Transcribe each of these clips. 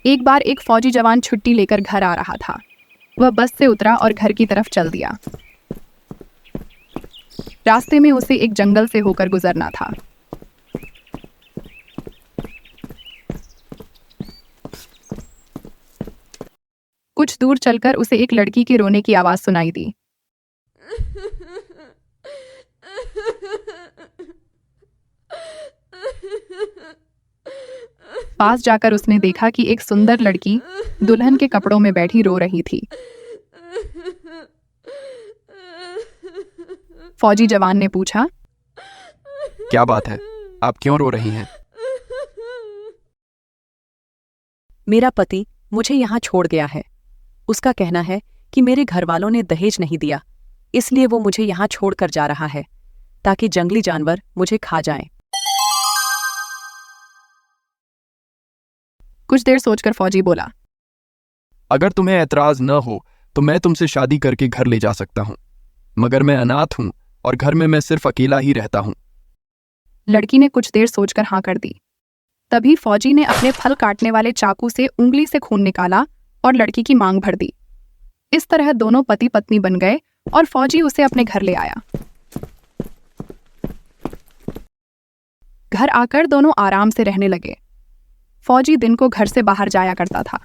एक बार एक फौजी जवान छुट्टी लेकर घर आ रहा था। वह बस से उतरा और घर की तरफ चल दिया। रास्ते में उसे एक जंगल से होकर गुजरना था। कुछ दूर चलकर उसे एक लड़की के रोने की आवाज सुनाई दी। पास जाकर उसने देखा कि एक सुंदर लड़की दुल्हन के कपड़ों में बैठी रो रही थी। फौजी जवान ने पूछा, क्या बात है, आप क्यों रो रही हैं? मेरा पति मुझे यहाँ छोड़ गया है। उसका कहना है कि मेरे घर वालों ने दहेज नहीं दिया, इसलिए वो मुझे यहाँ छोड़कर जा रहा है ताकि जंगली जानवर मुझे खा जाएं। कुछ देर सोचकर फौजी बोला, अगर तुम्हें ऐतराज न हो तो मैं तुमसे शादी करके घर ले जा सकता हूँ, मगर मैं अनाथ हूँ और घर में मैं सिर्फ अकेला ही रहता हूँ। लड़की ने कुछ देर सोचकर हाँ कर दी। तभी फौजी ने अपने फल काटने वाले चाकू से उंगली से खून निकाला और लड़की की मांग भर दी। इस तरह दोनों पति पत्नी बन गए और फौजी उसे अपने घर ले आया। घर आकर दोनों आराम से रहने लगे। फौजी दिन को घर से बाहर जाया करता था।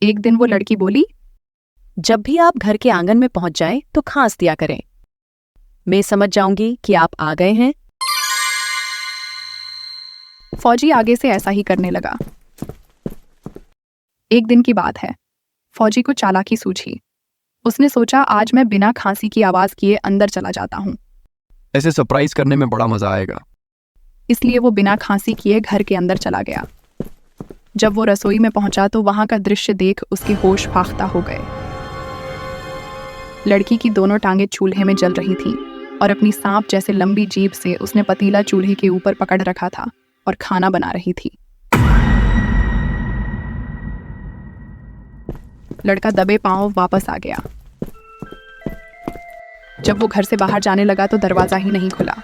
एक दिन वो लड़की बोली, जब भी आप घर के आंगन में पहुंच जाएं तो खांस दिया करें। मैं समझ जाऊंगी कि आप आ गए हैं। फौजी आगे से ऐसा ही करने लगा। एक दिन की बात है। फौजी को चालाकी सूझी। उसने सोचा, आज मैं बिना खांसी की आवाज किए अंदर चला जाता हूं। ऐसे सरप्राइज करने में बड़ा मजा आएगा। इसलिए वो बिना खांसी किए घर के अंदर चला गया। जब वो रसोई में पहुंचा तो वहां का दृश्य देख उसके होश फाख्ता हो गए। लड़की की दोनों टांगें चूल्हे में जल रही थीं और अपनी सांप जैसे लंबी जीभ से उसने पतीला चूल्हे के ऊपर पकड़ रखा था और खाना बना रही थी। लड़का दबे पांव वापस आ गया। जब वो घर से बाहर जाने लगा तो दरवाजा ही नहीं खुला।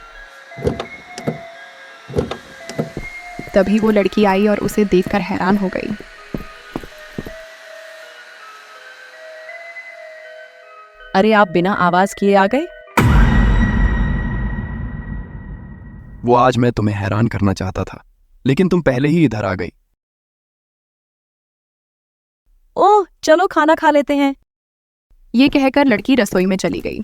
तभी वो लड़की आई और उसे देखकर हैरान हो गई। अरे, आप बिना आवाज किए आ गए। वो आज मैं तुम्हें हैरान करना चाहता था, लेकिन तुम पहले ही इधर आ गई। ओह, चलो खाना खा लेते हैं। ये कहकर लड़की रसोई में चली गई।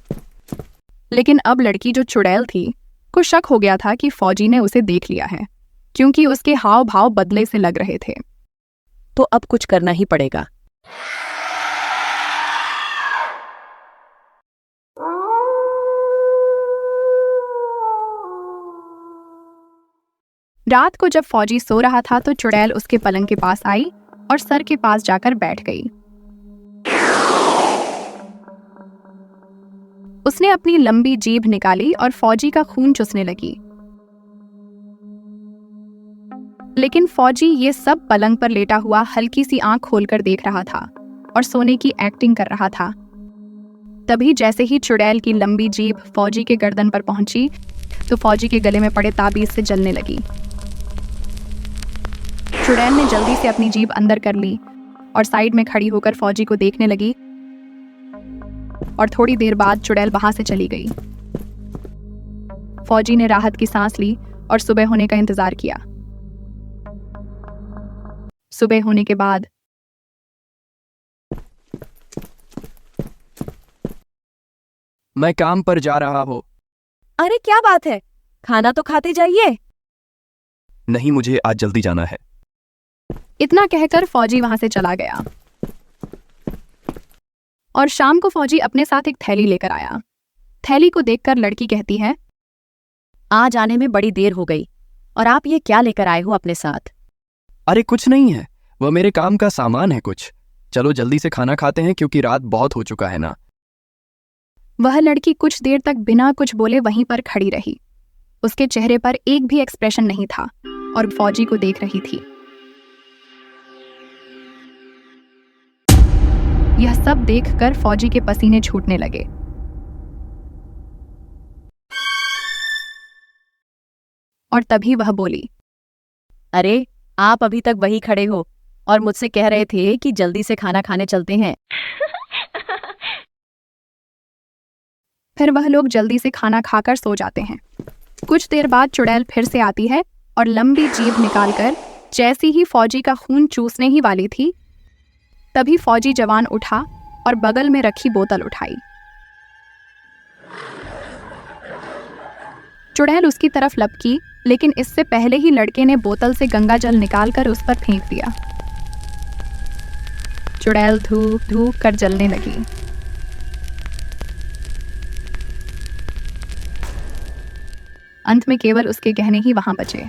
लेकिन अब लड़की जो चुड़ैल थी, को शक हो गया था कि फौजी ने उसे देख लिया है, क्योंकि उसके हाव भाव बदले से लग रहे थे। तो अब कुछ करना ही पड़ेगा। रात को जब फौजी सो रहा था तो चुड़ैल उसके पलंग के पास आई और सर के पास जाकर बैठ गई। उसने अपनी लंबी जीभ निकाली और फौजी का खून चूसने लगी। लेकिन फौजी ये सब पलंग पर लेटा हुआ हल्की सी आंख खोलकर देख रहा था और सोने की एक्टिंग कर रहा था। तभी जैसे ही चुड़ैल की लंबी जीभ फौजी के गर्दन पर पहुंची तो फौजी के गले में पड़े ताबीज से जलने लगी। चुड़ैल ने जल्दी से अपनी जीभ अंदर कर ली और साइड में खड़ी होकर फौजी को देखने लगी और थोड़ी देर बाद चुड़ैल वहां से चली गई। फौजी ने राहत की सांस ली और सुबह होने का इंतजार किया। सुबह होने के बाद मैं काम पर जा रहा हूँ। अरे, क्या बात है, खाना तो खाते जाइए। नहीं, मुझे आज जल्दी जाना है। इतना कहकर फौजी वहां से चला गया और शाम को फौजी अपने साथ एक थैली लेकर आया। थैली को देखकर लड़की कहती है, आज आने में बड़ी देर हो गई और आप ये क्या लेकर आए हो अपने साथ? अरे कुछ नहीं है, वह मेरे काम का सामान है कुछ। चलो जल्दी से खाना खाते हैं क्योंकि रात बहुत हो चुका है ना। वह लड़की कुछ देर तक बिना कुछ बोले वहीं पर खड़ी रही। उसके चेहरे पर एक भी एक्सप्रेशन नहीं था और फौजी को देख रही थी। यह सब देखकर फौजी के पसीने छूटने लगे। और तभी वह बोली, अरे, आप अभी तक वही खड़े हो, और मुझसे कह रहे थे कि जल्दी से खाना खाने चलते हैं। फिर वह लोग जल्दी से खाना खाकर सो जाते हैं। कुछ देर बाद चुड़ैल फिर से आती है और लंबी जीभ निकालकर जैसी ही फौजी का खून चूसने ही वाली थी, तभी फौजी जवान उठा और बगल में रखी बोतल उठाई। चुड़ैल उसकी तरफ लपकी, लेकिन इससे पहले ही लड़के ने बोतल से गंगा जल निकालकर उस पर फेंक दिया। चुड़ैल धूप धूप कर जलने लगी। अंत में केवल उसके गहने ही वहां बचे।